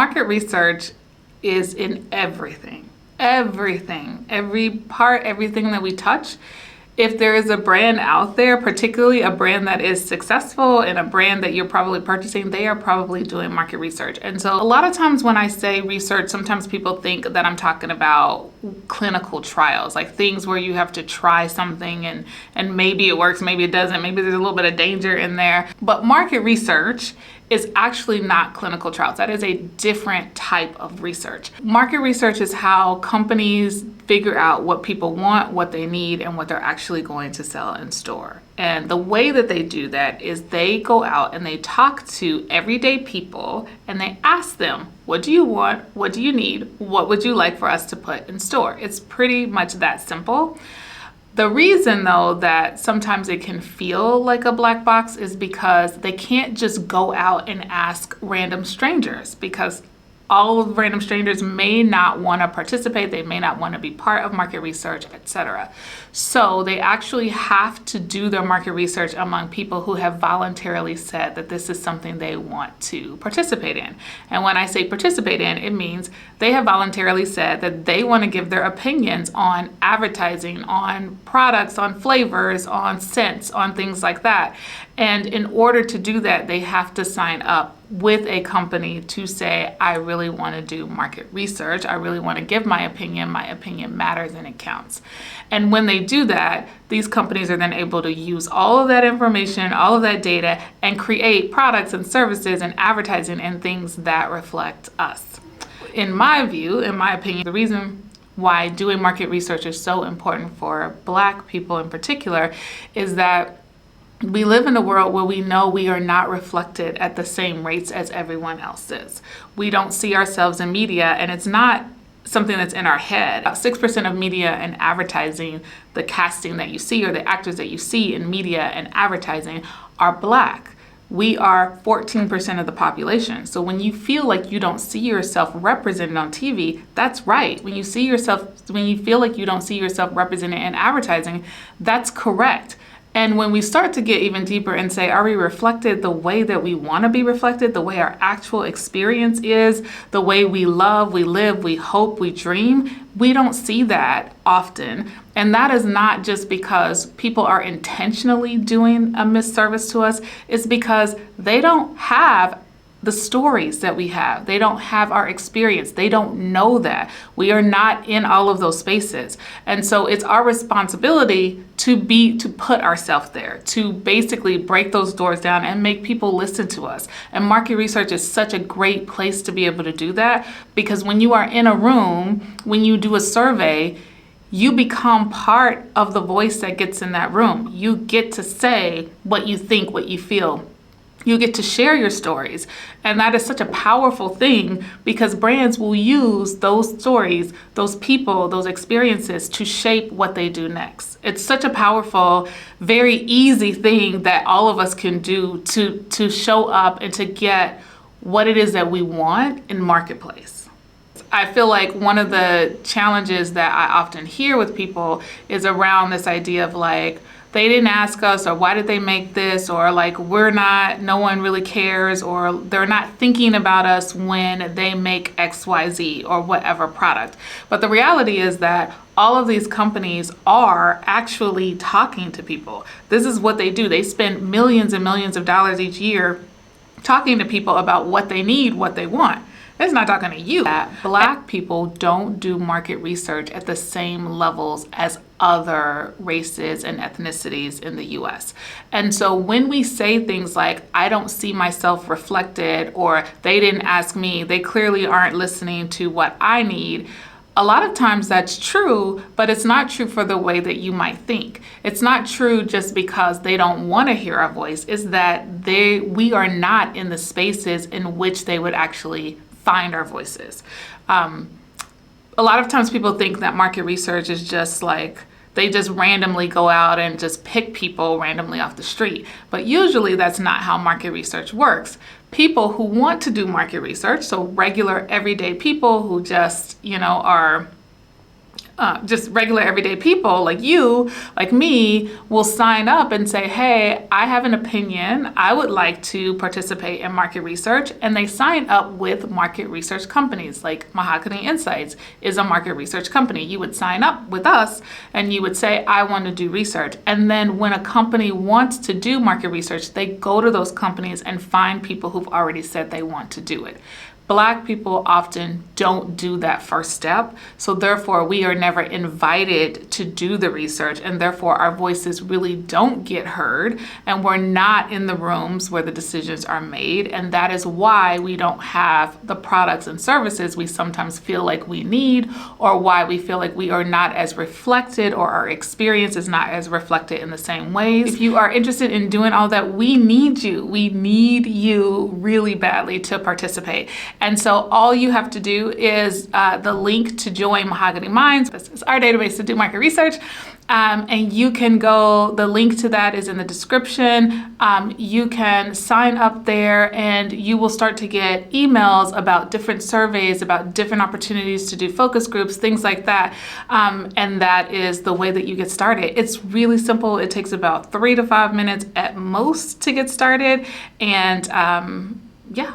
Market research is in everything, every part, everything that we touch. If there is a brand out there, particularly a brand that is successful and a brand that you're probably purchasing, they are probably doing market research. And so a lot of times when I say research, sometimes people think that I'm talking about clinical trials, like things where you have to try something and maybe it works, maybe it doesn't, maybe there's a little bit of danger in there. But market research is actually not clinical trials. That is a different type of research. Market research is how companies figure out what people want, what they need, and what they're actually going to sell in store. And the way that they do that is they go out and they talk to everyday people and they ask them, what do you want? What do you need? What would you like for us to put in store? It's pretty much that simple. The reason, though, that sometimes it can feel like a black box is because they can't just go out and ask random strangers, because all of random strangers may not want to participate, they may not want to be part of market research, etc. So they actually have to do their market research among people who have voluntarily said that this is something they want to participate in. And when I say participate in, it means they have voluntarily said that they want to give their opinions on advertising, on products, on flavors, on scents, on things like that. And in order to do that, they have to sign up with a company to say, I really want to do market research. I really want to give my opinion. My opinion matters and it counts. And when they do that, these companies are then able to use all of that information, all of that data, and create products and services and advertising and things that reflect us. In my view, in my opinion, the reason why doing market research is so important for Black people in particular is that we live in a world where we know we are not reflected at the same rates as everyone else is. We don't see ourselves in media, and it's not something that's in our head. About 6% of media and advertising, the casting that you see or the actors that you see in media and advertising are Black. We are 14% of the population. So when you feel like you don't see yourself represented on TV, that's right. When you feel like you don't see yourself represented in advertising, that's correct. And when we start to get even deeper and say, are we reflected the way that we want to be reflected, the way our actual experience is, the way we love, we live, we hope, we dream, we don't see that often. And that is not just because people are intentionally doing a misservice to us. It's because they don't have the stories that we have. They don't have our experience. They don't know that. We are not in all of those spaces. And so it's our responsibility to put ourselves there, to basically break those doors down and make people listen to us. And market research is such a great place to be able to do that, because when you are in a room, when you do a survey, you become part of the voice that gets in that room. You get to say what you think, what you feel. You get to share your stories. And that is such a powerful thing, because brands will use those stories, those people, those experiences to shape what they do next. It's such a powerful, very easy thing that all of us can do to show up and to get what it is that we want in marketplace. I feel like one of the challenges that I often hear with people is around this idea of like, they didn't ask us, or why did they make this, or like no one really cares, or they're not thinking about us when they make XYZ or whatever product. But the reality is that all of these companies are actually talking to people. This is what they do. They spend millions and millions of dollars each year talking to people about what they need, what they want. It's not talking to you. Black people don't do market research at the same levels as other races and ethnicities in the US. And so when we say things like, I don't see myself reflected, or they didn't ask me, they clearly aren't listening to what I need, a lot of times that's true, but it's not true for the way that you might think. It's not true just because they don't want to hear our voice. It's that we are not in the spaces in which they would actually find our voices. A lot of times people think that market research is just like, they just randomly go out and just pick people randomly off the street. But usually that's not how market research works. People who want to do market research, so regular everyday people who just, are just regular everyday people like you, like me, will sign up and say, hey, I have an opinion. I would like to participate in market research. And they sign up with market research companies. Like Mahogany Insights is a market research company. You would sign up with us and you would say, I want to do research. And then when a company wants to do market research, they go to those companies and find people who've already said they want to do it. Black people often don't do that first step, so therefore we are never invited to do the research, and therefore our voices really don't get heard, and we're not in the rooms where the decisions are made, and that is why we don't have the products and services we sometimes feel like we need, or why we feel like we are not as reflected, or our experience is not as reflected in the same ways. If you are interested in doing all that, we need you. We need you really badly to participate. And so all you have to do is the link to join Mahogany Minds. This is our database to do market research. And you can go, the link to that is in the description. You can sign up there and you will start to get emails about different surveys, about different opportunities to do focus groups, things like that. And that is the way that you get started. It's really simple. It takes about 3 to 5 minutes at most to get started. And yeah.